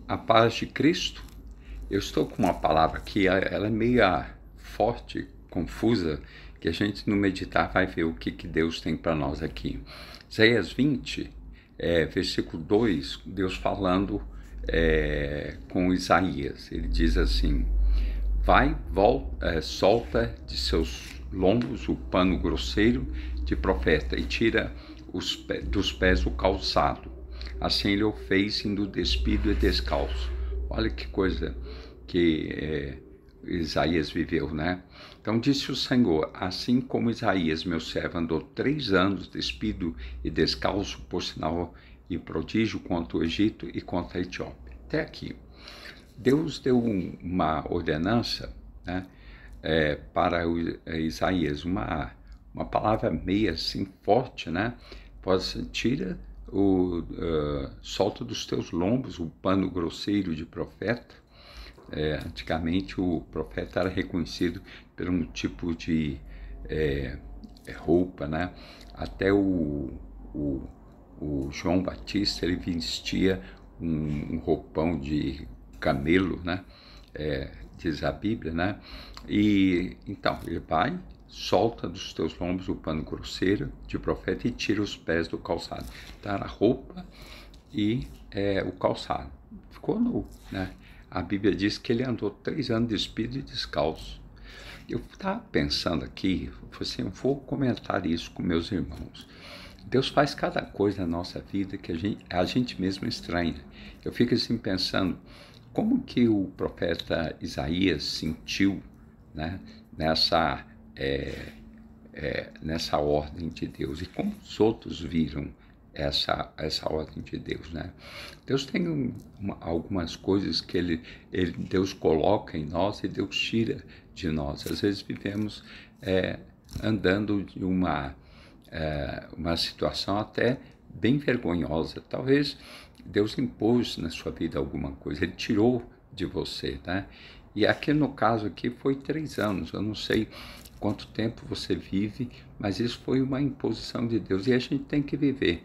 A paz de Cristo. Eu estou com uma palavra aqui, ela é meio forte, confusa, que a gente no meditar vai ver o que Deus tem para nós aqui. Isaías 20, versículo 2, Deus falando com Isaías. Ele diz assim: vai, volta, solta de seus lombos o pano grosseiro de profeta e tira dos pés o calçado. Assim ele o fez indo despido e descalço. Olha que coisa que Isaías viveu, né? Então disse o Senhor: assim como Isaías, meu servo, andou 3 anos despido e descalço, por sinal e prodígio contra o Egito e contra a Etiópia. Até aqui. Deus deu uma ordenança, né, para Isaías, uma palavra meio assim forte, né? Tira solta dos teus lombos o pano grosseiro de profeta. Antigamente o profeta era reconhecido por um tipo de roupa, né? Até o João Batista, ele vestia um roupão de camelo, né? Diz a Bíblia, né? E então ele vai, solta dos teus lombos o pano grosseiro de profeta e tira os pés do calçado. Então a roupa e o calçado. Ficou nu, né? A Bíblia diz que ele andou 3 anos despido e descalço. Eu estava pensando aqui, assim, eu vou comentar isso com meus irmãos. Deus faz cada coisa na nossa vida que a gente mesmo estranha. Eu fico assim pensando, como que o profeta Isaías sentiu, né, nessa ordem de Deus, e como os outros viram essa ordem de Deus, né? Deus tem algumas coisas que Deus coloca em nós e Deus tira de nós. Às vezes vivemos andando de uma situação até bem vergonhosa. Talvez Deus impôs na sua vida alguma coisa, Ele tirou de você, né? E aqui no caso aqui foi 3 anos, eu não sei quanto tempo você vive, mas isso foi uma imposição de Deus e a gente tem que viver.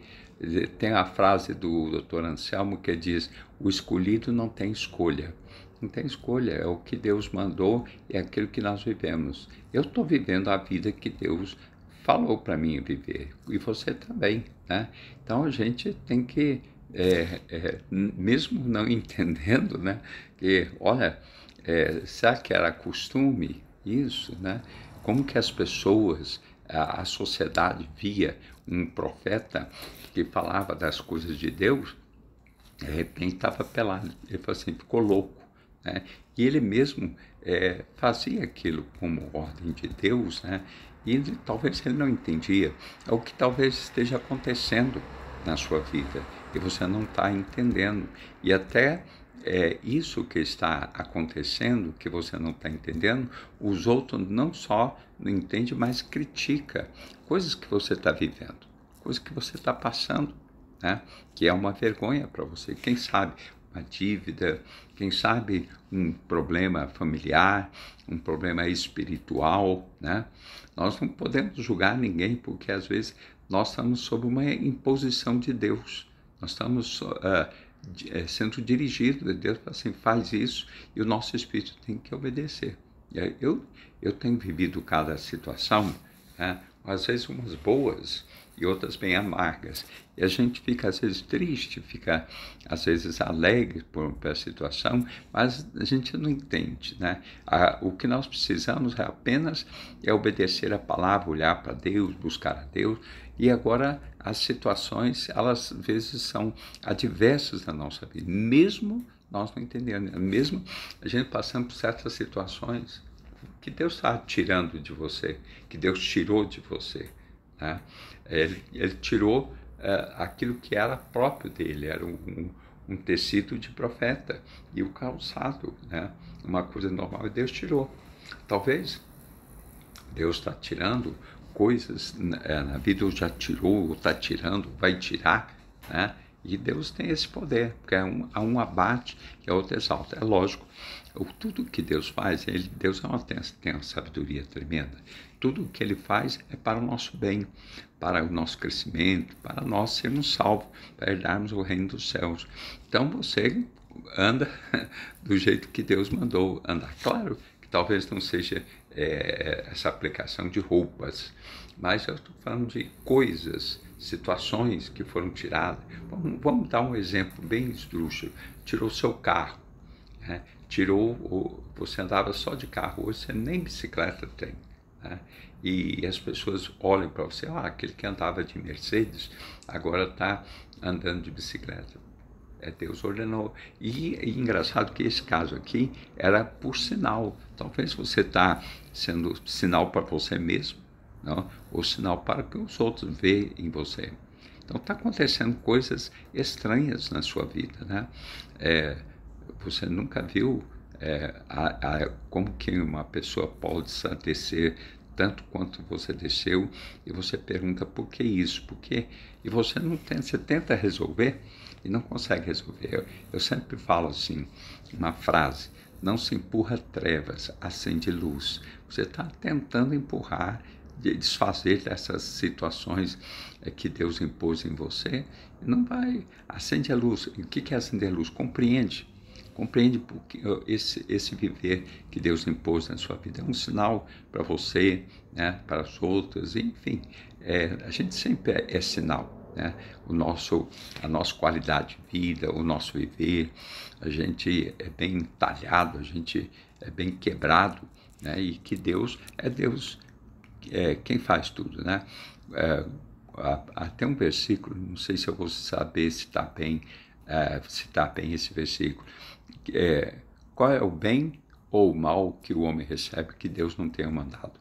Tem a frase do Dr. Anselmo que diz: o escolhido não tem escolha. Não tem escolha, é o que Deus mandou e é aquilo que nós vivemos. Eu estou vivendo a vida que Deus falou para mim viver, e você também, né? Então a gente tem que, mesmo não entendendo, né, que, olha, será que era costume isso, né? Como que as pessoas, a sociedade via um profeta que falava das coisas de Deus, de repente estava pelado, ele falou assim, ficou louco, né? E ele mesmo fazia aquilo como ordem de Deus, né? E talvez ele não entendia, é o que talvez esteja acontecendo na sua vida, e você não está entendendo, e até isso que está acontecendo, que você não está entendendo, os outros não só não entendem, mas critica coisas que você está vivendo, coisas que você está passando, né? Que é uma vergonha para você. Quem sabe uma dívida, quem sabe um problema familiar, um problema espiritual, né? Nós não podemos julgar ninguém, porque às vezes nós estamos sob uma imposição de Deus. Nós estamos sendo dirigidos de Deus, assim, faz isso, e o nosso espírito tem que obedecer. Eu tenho vivido cada situação, né? Às vezes umas boas e outras bem amargas. E a gente fica às vezes triste, fica às vezes alegre por a situação, mas a gente não entende, né? O que nós precisamos apenas obedecer a palavra, olhar para Deus, buscar a Deus. E agora as situações, elas às vezes são adversas na nossa vida, mesmo nós não entendendo, mesmo a gente passando por certas situações que Deus está tirando de você, que Deus tirou de você, né? Ele tirou aquilo que era próprio dele, era um tecido de profeta, e o calçado, né? Uma coisa normal, e Deus tirou. Talvez Deus está tirando coisas na vida, ou já tirou, ou está tirando, vai tirar, né? E Deus tem esse poder, porque há um abate e a outro exalta. É lógico, tudo que Deus faz, Deus tem uma sabedoria tremenda. Tudo o que Ele faz é para o nosso bem, para o nosso crescimento, para nós sermos salvos, para herdarmos o reino dos céus. Então você anda do jeito que Deus mandou andar. Claro que talvez não seja essa aplicação de roupas, mas eu estou falando de coisas, situações que foram tiradas. Vamos dar um exemplo bem esdrúxulo. Tirou seu carro, né? Você andava só de carro, hoje você nem bicicleta tem, né? E as pessoas olham para você, aquele que andava de Mercedes agora está andando de bicicleta. Deus ordenou. E engraçado que esse caso aqui era por sinal. Talvez você está sendo sinal para você mesmo, não? Ou sinal para que os outros vejam em você. Então está acontecendo coisas estranhas na sua vida, né? Você nunca viu como que uma pessoa pode descer tanto quanto você desceu, e você pergunta por que isso, por quê? E você tenta resolver e não consegue resolver. Eu sempre falo assim, uma frase: não se empurra trevas, acende luz. Você está tentando empurrar, desfazer dessas situações que Deus impôs em você, e não vai. Acende a luz. O que é acender a luz? Compreende porque esse viver que Deus impôs na sua vida é um sinal para você, né, para as outras, enfim, a gente sempre é sinal, né? A nossa qualidade de vida, o nosso viver, a gente é bem talhado, a gente é bem quebrado, né? E que Deus quem faz tudo, né? Até um versículo, não sei se eu vou saber citar bem esse versículo. Qual é o bem ou o mal que o homem recebe que Deus não tenha mandado?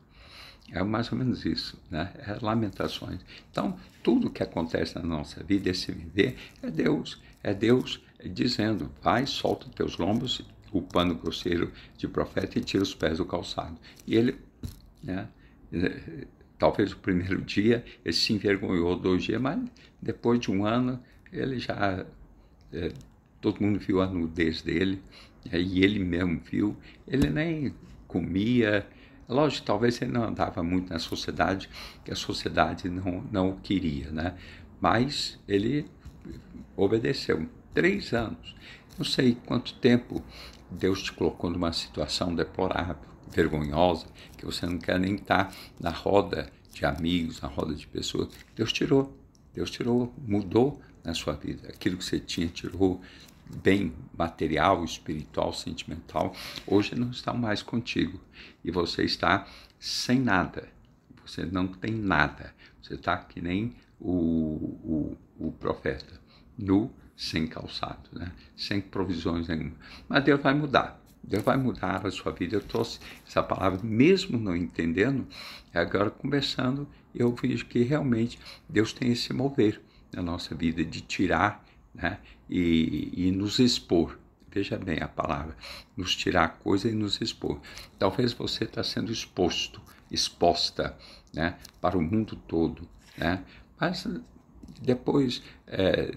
É mais ou menos isso, né? É Lamentações. Então, tudo que acontece na nossa vida, esse viver, é Deus dizendo: vai, solta teus lombos, o pano grosseiro de profeta, e tira os pés do calçado. E ele, né? Talvez o primeiro dia ele se envergonhou, 2 dias, mas depois de 1 ano ele já todo mundo viu a nudez dele, e ele mesmo viu. Ele nem comia. Lógico, talvez ele não andava muito na sociedade, que a sociedade não o queria, né? Mas ele obedeceu. 3 anos. Não sei quanto tempo Deus te colocou numa situação deplorável, vergonhosa, que você não quer nem estar na roda de amigos, na roda de pessoas. Deus tirou, mudou na sua vida. Aquilo que você tinha, tirou, bem material, espiritual, sentimental, hoje não está mais contigo. E você está sem nada. Você não tem nada. Você está que nem o profeta, nu, sem calçado, né? Sem provisões nenhuma. Mas Deus vai mudar. Deus vai mudar a sua vida. Eu trouxe essa palavra, mesmo não entendendo, agora conversando, eu vejo que realmente Deus tem esse mover na nossa vida de tirar, né? E nos expor. Veja bem a palavra, nos tirar coisa e nos expor. Talvez você está sendo exposta, né, para o mundo todo, né? Mas depois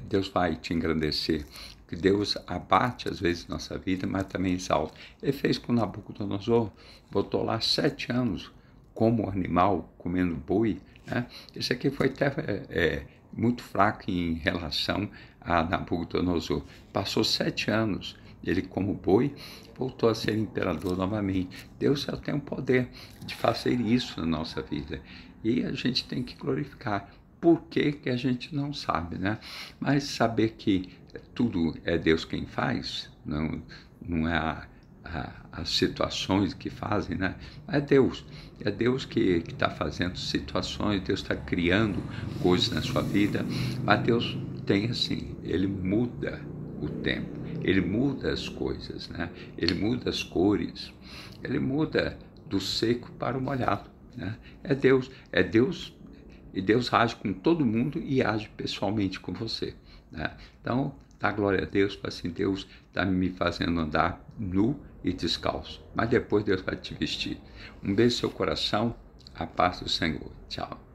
Deus vai te engrandecer. Que Deus abate às vezes nossa vida, mas também exalta. Ele fez com Nabucodonosor, botou lá 7 anos como animal, comendo boi, né? Esse aqui foi até muito fraco em relação a Nabucodonosor. Passou 7 anos, ele como boi, voltou a ser imperador novamente. Deus já tem o poder de fazer isso na nossa vida. E a gente tem que glorificar. Por que a gente não sabe, né? Mas saber que tudo é Deus quem faz, não é as situações que fazem, né? É Deus que está fazendo situações, Deus está criando coisas na sua vida, mas Deus tem assim, Ele muda o tempo, Ele muda as coisas, né? Ele muda as cores, Ele muda do seco para o molhado, né? É Deus, e Deus age com todo mundo e age pessoalmente com você, né? Então, dá glória a Deus, para assim, Deus está me fazendo andar nu e descalço, mas depois Deus vai te vestir. Um beijo no seu coração, a paz do Senhor. Tchau.